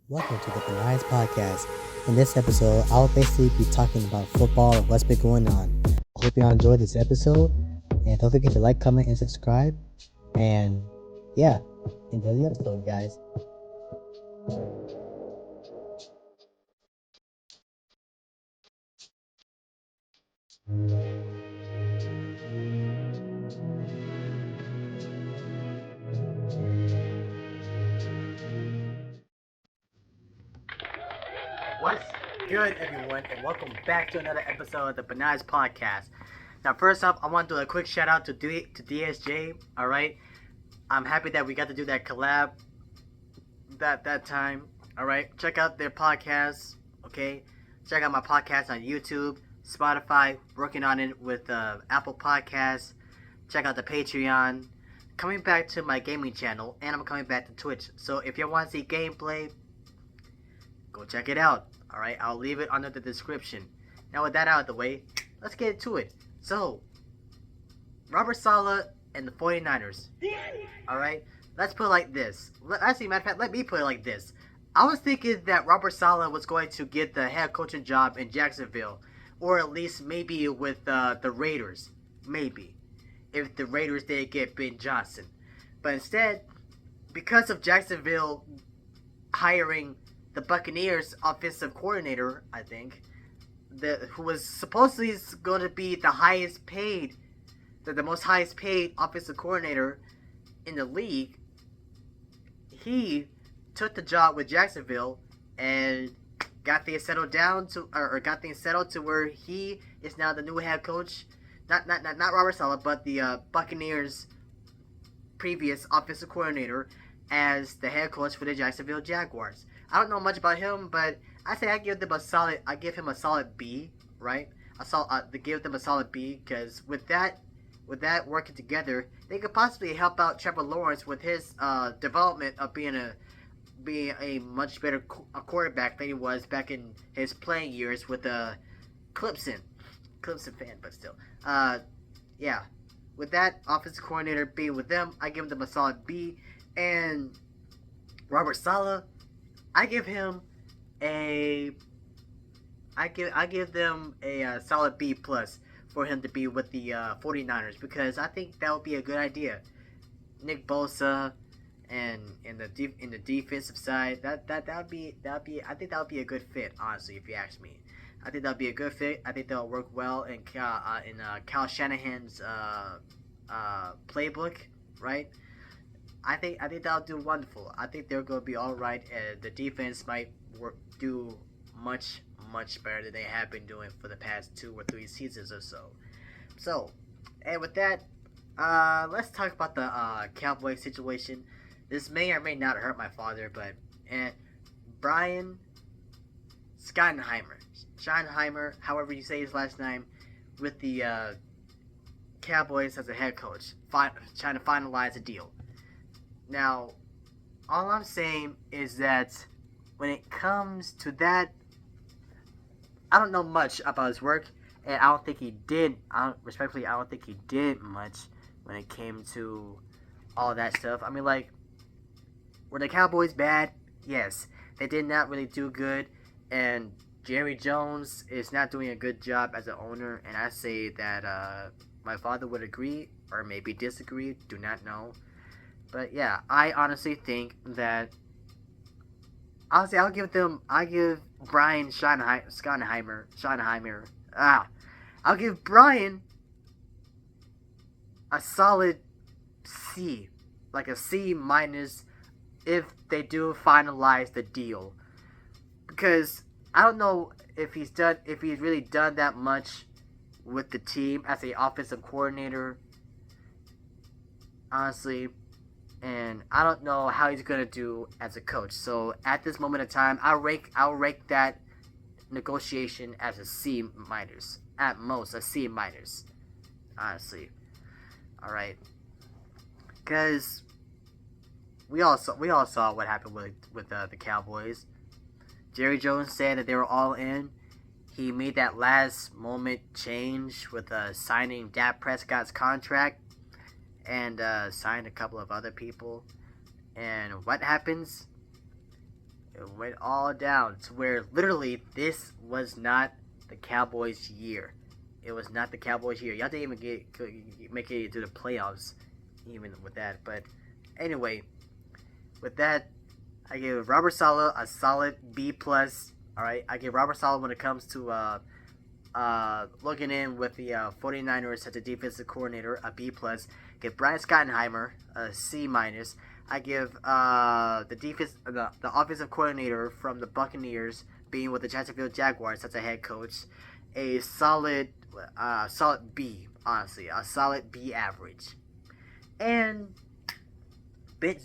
Welcome to the Benai's Podcast. In this episode, I'll basically be talking about football and what's been going on. I hope you all enjoyed this episode, and don't forget to like, comment, and subscribe. And yeah, enjoy the episode, guys. What's good, everyone, and welcome back to another episode of the Benai's Podcast. Now, first off, I want to do a quick shout out to DSJ. All right, I'm happy that we got to do that collab that time. All right, check out their podcast. Okay, check out my podcast on YouTube, Spotify. Working on it with Apple Podcasts. Check out the Patreon. Coming back to my gaming channel, and I'm coming back to Twitch. So if you want to see gameplay, go check it out. All right, I'll leave it under the description. Now with that out of the way, let's get into it. So, Robert Saleh and the 49ers. All right, let's put it like this. Actually, matter of fact, let me put it like this. I was thinking that Robert Saleh was going to get the head coaching job in Jacksonville, or at least maybe with the Raiders. Maybe. If the Raiders did get Ben Johnson. But instead, because of Jacksonville hiring the Buccaneers offensive coordinator, I think, who was supposedly going to be the highest paid, the most highest paid offensive coordinator in the league, he took the job with Jacksonville and got things settled down to, or got things settled to where he is now the new head coach. Not Robert Saleh, but the Buccaneers' previous offensive coordinator as the head coach for the Jacksonville Jaguars. I don't know much about him, but I say I give him a solid B, right? To give them a solid B because with that working together, they could possibly help out Trevor Lawrence with his development of being a much better quarterback than he was back in his playing years with Clemson. Clemson fan, but still. Yeah. With that offensive coordinator being with them, I give them a solid B. And Robert Saleh, I give them a solid B plus for him to be with the 49ers because I think that would be a good idea. Nick Bosa and in the defensive side, that would be I think that would be a good fit, honestly, if you ask me. I think that'll be a good fit. I think that'll work well in Kyle Shanahan's playbook, right? I think that'll do wonderful. I think they're going to be all right. The defense might do much better than they have been doing for the past 2 or 3 seasons or so. So, and with that, let's talk about the Cowboys situation. This may or may not hurt my father, but Brian Schottenheimer, however you say his last name, with the Cowboys as a head coach, trying to finalize a deal. Now, all I'm saying is that when it comes to that, I don't know much about his work, and I don't think he did. I don't think he did much when it came to all that stuff. I mean, like, were the Cowboys bad? Yes, they did not really do good, and Jerry Jones is not doing a good job as an owner, and I say that my father would agree or maybe disagree. Do not know. But yeah, I honestly think that I give Brian Schottenheimer. I'll give Brian a solid C, like a C minus if they do finalize the deal, because I don't know if he's really done that much with the team as a offensive coordinator, honestly. And I don't know how he's gonna do as a coach. So at this moment in time, I'll rate that negotiation as a C minus, at most a C minus, honestly. All right, because we all saw what happened with the Cowboys. Jerry Jones said that they were all in. He made that last moment change with signing Dak Prescott's contract and signed a couple of other people. And what happens? It went all down to where literally this was not the Cowboys' year. It was not the Cowboys' year. Y'all didn't even make it to the playoffs, even with that. But anyway, with that, I give Robert Saleh a solid B plus. All right, I give Robert Saleh when it comes to looking in with the 49ers as a defensive coordinator a B plus. Give Brian Schottenheimer a C minus. I give the offensive coordinator from the Buccaneers, being with the Jacksonville Jaguars as a head coach, a solid B. Honestly, a solid B average. And Ben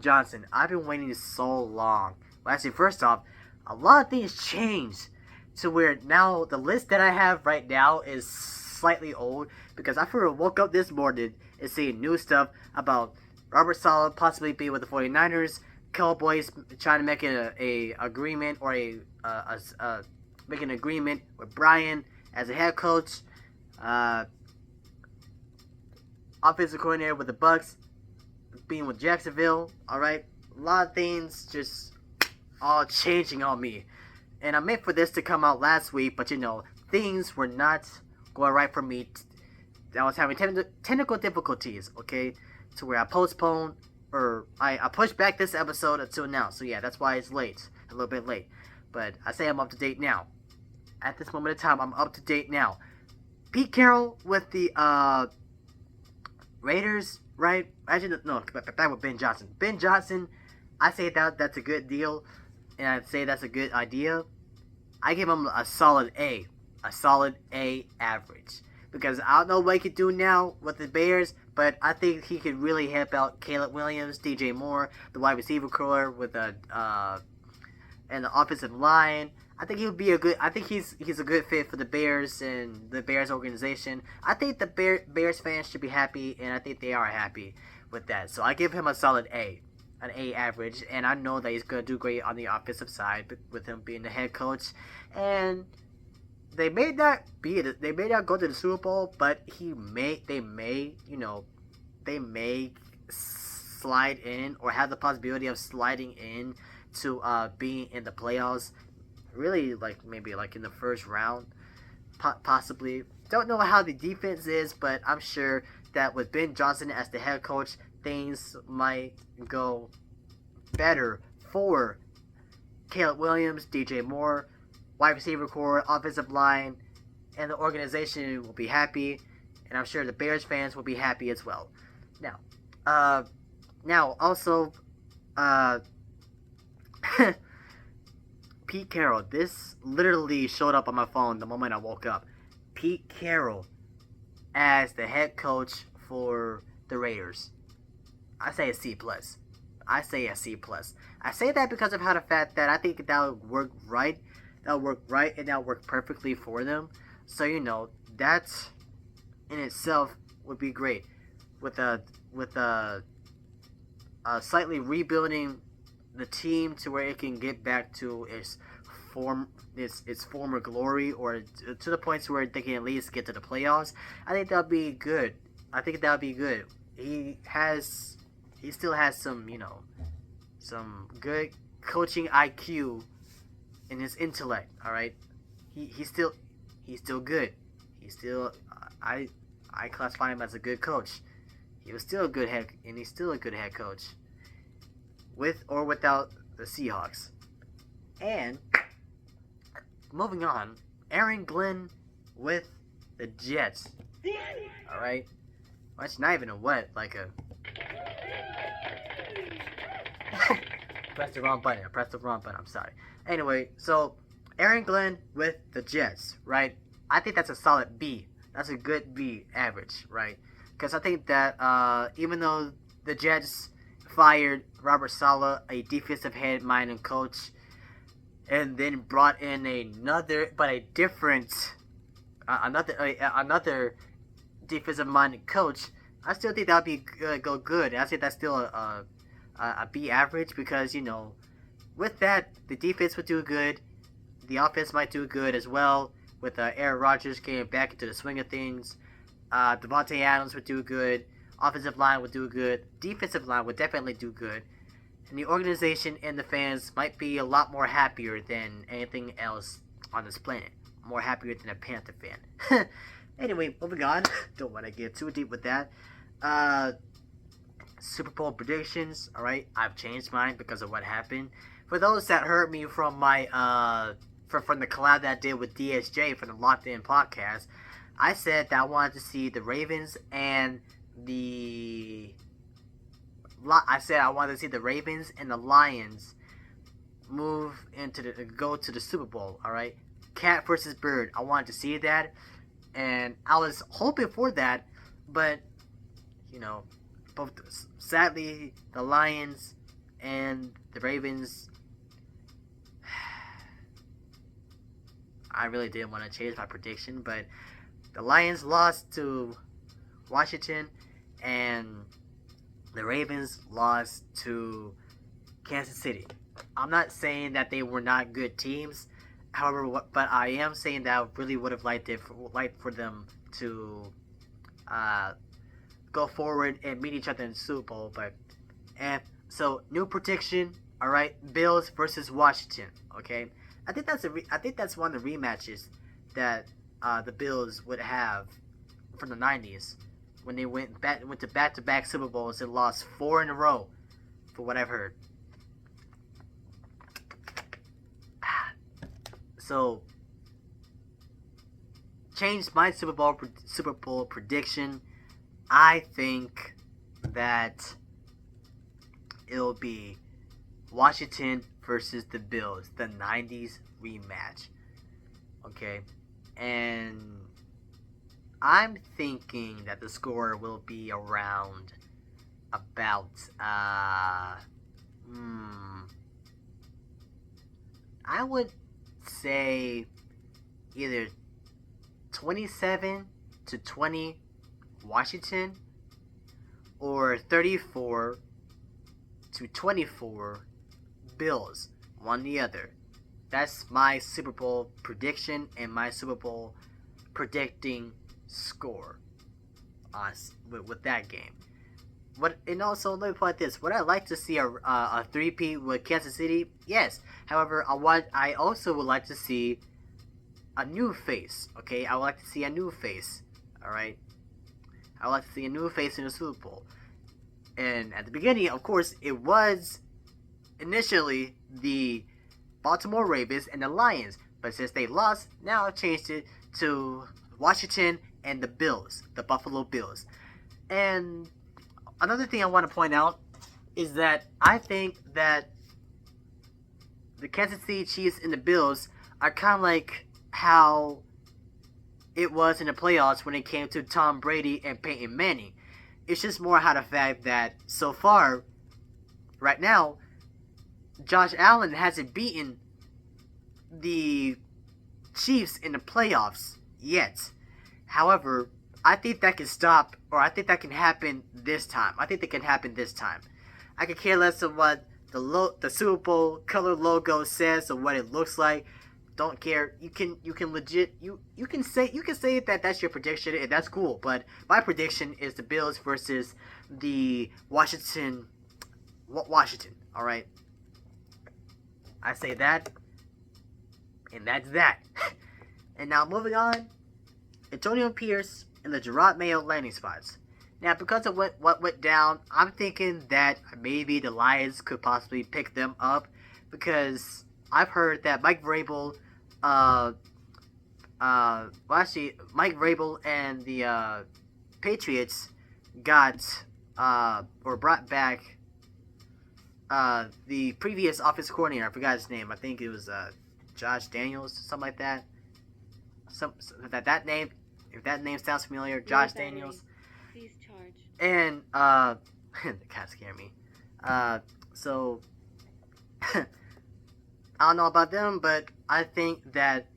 Johnson, I've been waiting so long. Well, actually, first off, a lot of things changed to where now the list that I have right now is slightly old because I first woke up this morning and seeing new stuff about Robert Saleh possibly being with the 49ers, Cowboys trying to make a agreement or make an agreement with Brian as a head coach, offensive coordinator with the Bucks being with Jacksonville. All right, a lot of things just all changing on me, and I meant for this to come out last week, but things were not going right for me. I was having technical difficulties, okay, to where I postponed or I pushed back this episode until now. So yeah, that's why it's late, a little bit late. But I say I'm up to date now. At this moment in time, I'm up to date now. Pete Carroll with the Raiders, right? Actually, no, back with Ben Johnson. Ben Johnson, I say that's a good deal, and I'd say that's a good idea. I give him a solid A average. Because I don't know what he could do now with the Bears, but I think he could really help out Caleb Williams, DJ Moore, the wide receiver core with and the offensive line. I think he would be I think he's a good fit for the Bears and the Bears organization. I think the Bears fans should be happy, and I think they are happy with that. So I give him a solid A, an A average, and I know that he's gonna do great on the offensive side with him being the head coach. And they may not go to the Super Bowl, but they may slide in or have the possibility of sliding in to being in the playoffs. Really, maybe in the first round, possibly. Don't know how the defense is, but I'm sure that with Ben Johnson as the head coach, things might go better for Caleb Williams, DJ Moore, wide receiver core, offensive line, and the organization will be happy, and I'm sure the Bears fans will be happy as well. Now, also, Pete Carroll. This literally showed up on my phone the moment I woke up. Pete Carroll as the head coach for the Raiders. I say a C plus. I say that because of how the fact that I think that would work right. That'll work right, and that'll work perfectly for them. So that in itself would be great. With slightly rebuilding the team to where it can get back to its former glory, or to the points where they can at least get to the playoffs. I think that'll be good. He still has some good coaching IQ in his intellect. All right, he's still good. I classify him as a good coach. He's still a good head coach, with or without the Seahawks. And moving on, Aaron Glenn with the Jets. All right, well, it's not even a what, pressed the wrong button. I'm sorry. Anyway, so Aaron Glenn with the Jets, right? I think that's a solid B. That's a good B average, right? Because I think that even though the Jets fired Robert Saleh, a defensive head-minded coach, and then brought in another defensive-minded coach, I still think that would be go good. I think that's still a B average because with that, the defense would do good. The offense might do good as well, with Aaron Rodgers getting back into the swing of things. Devontae Adams would do good. Offensive line would do good. Defensive line would definitely do good. And the organization and the fans might be a lot more happier than anything else on this planet. More happier than a Panther fan. Anyway, moving on. Don't want to get too deep with that. Super Bowl predictions. Alright, I've changed mine because of what happened. For those that heard me from my from the collab that I did with DSJ for the Locked In podcast, I said that I wanted to see the Ravens and the Ravens and the Lions move into go to the Super Bowl. All right, Cat versus Bird. I wanted to see that, and I was hoping for that, but you know, both sadly the Lions and the Ravens. I really didn't want to change my prediction, but the Lions lost to Washington, and the Ravens lost to Kansas City. I'm not saying that they were not good teams, however, but I am saying that I really would have liked for them to go forward and meet each other in the Super Bowl. So new prediction. All right, Bills versus Washington. Okay, I think that's one of the rematches that the Bills would have from the '90s when they went to back-to-back Super Bowls and lost 4 in a row, for what I've heard. So, changed my Super Bowl prediction. I think that it'll be Washington versus the Bills, the '90s rematch. Okay, and I'm thinking that the score will be around about I would say either 27-20 Washington or 34-24 Bills, one or the other. That's my Super Bowl prediction and my Super Bowl predicting score with that game. And also, let me put it this: would I like to see a three-peat with Kansas City? Yes. However, I also would like to see a new face. Okay, I would like to see a new face. All right, I would like to see a new face in the Super Bowl. And at the beginning, of course, it was initially the Baltimore Ravens and the Lions, but since they lost, now I've changed it to Washington and the Bills, the Buffalo Bills. And another thing I want to point out is that I think that the Kansas City Chiefs and the Bills are kind of like how it was in the playoffs when it came to Tom Brady and Peyton Manning. It's just more how the fact that so far, right now, Josh Allen hasn't beaten the Chiefs in the playoffs yet. However, I think that can stop, or I think that can happen this time. I think that can happen this time. I could care less of what the Super Bowl color logo says or what it looks like. Don't care. You can legit you can say that that's your prediction and that's cool. But my prediction is the Bills versus the Washington. All right. I say that, and that's that. And now moving on, Antonio Pierce and the Gerard Mayo landing spots. Now, because of what went down, I'm thinking that maybe the Lions could possibly pick them up, because I've heard that Mike Vrabel and the Patriots got or brought back the previous offensive coordinator. I forgot his name. I think it was Josh Daniels, something like that. That name, if that name sounds familiar, Josh Daniels. Cease charge. And the cat scared me. So I don't know about them, but I think that's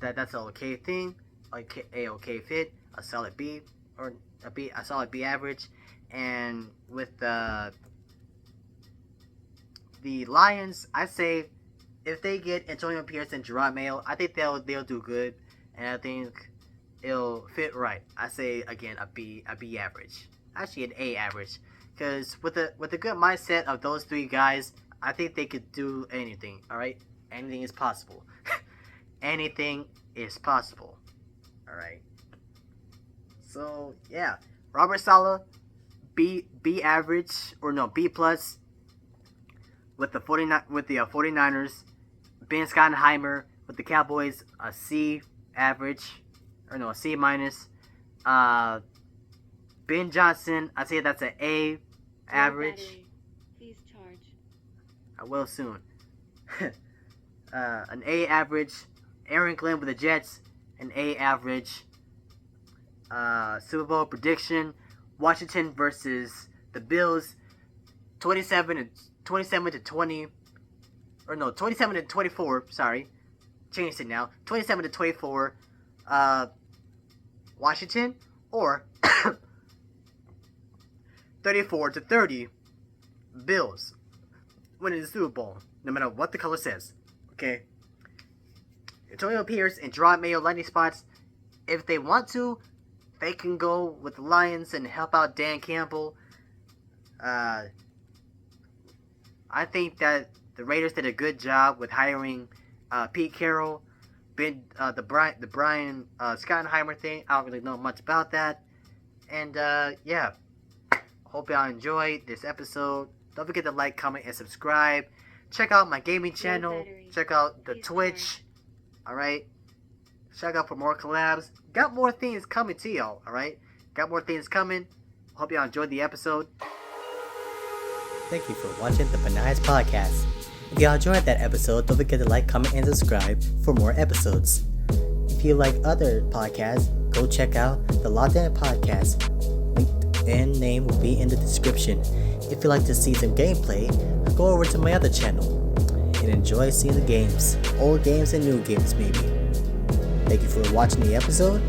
an okay thing, a okay fit, a solid B, or a solid B average. And with the Lions, I say if they get Antonio Pierce and Gerard Mayo, I think they'll do good, and I think it'll fit right. I say again a B average, actually an A average, Because with a good mindset of those three guys, I think they could do anything. All right, anything is possible. Anything is possible. All right. So yeah, Robert Saleh, B average or no B plus with the 49ers. Ben Schottenheimer with the Cowboys, a C average or no, a C minus. Ben Johnson, I'd say that's an A average. Please charge. I will soon. An A average. Aaron Glenn with the Jets, an A average. Super Bowl prediction: Washington versus the Bills, 27 to 20, or no, 27 to 24. Sorry, changed it now. 27 to 24. Washington, or 34 to 30. Bills winning the Super Bowl, no matter what the color says. Okay. Antonio Pierce and Gerard Mayo landing spots. If they want to, they can go with the Lions and help out Dan Campbell. I think that the Raiders did a good job with hiring Pete Carroll. The Brian Schottenheimer thing, I don't really know much about that. And yeah, hope y'all enjoyed this episode. Don't forget to like, comment, and subscribe. Check out my gaming channel. Check out the Twitch. Alright? Check out for more collabs. Got more things coming to y'all. Alright? Got more things coming. Hope y'all enjoyed the episode. Thank you for watching the Benai's podcast. If y'all enjoyed that episode, don't forget to like, comment, and subscribe for more episodes. If you like other podcasts, go check out the Locked In podcast. Link and name will be in the description. If you'd like to see some gameplay, go over to my other channel and enjoy seeing the games, old games and new games maybe. Thank you for watching the episode.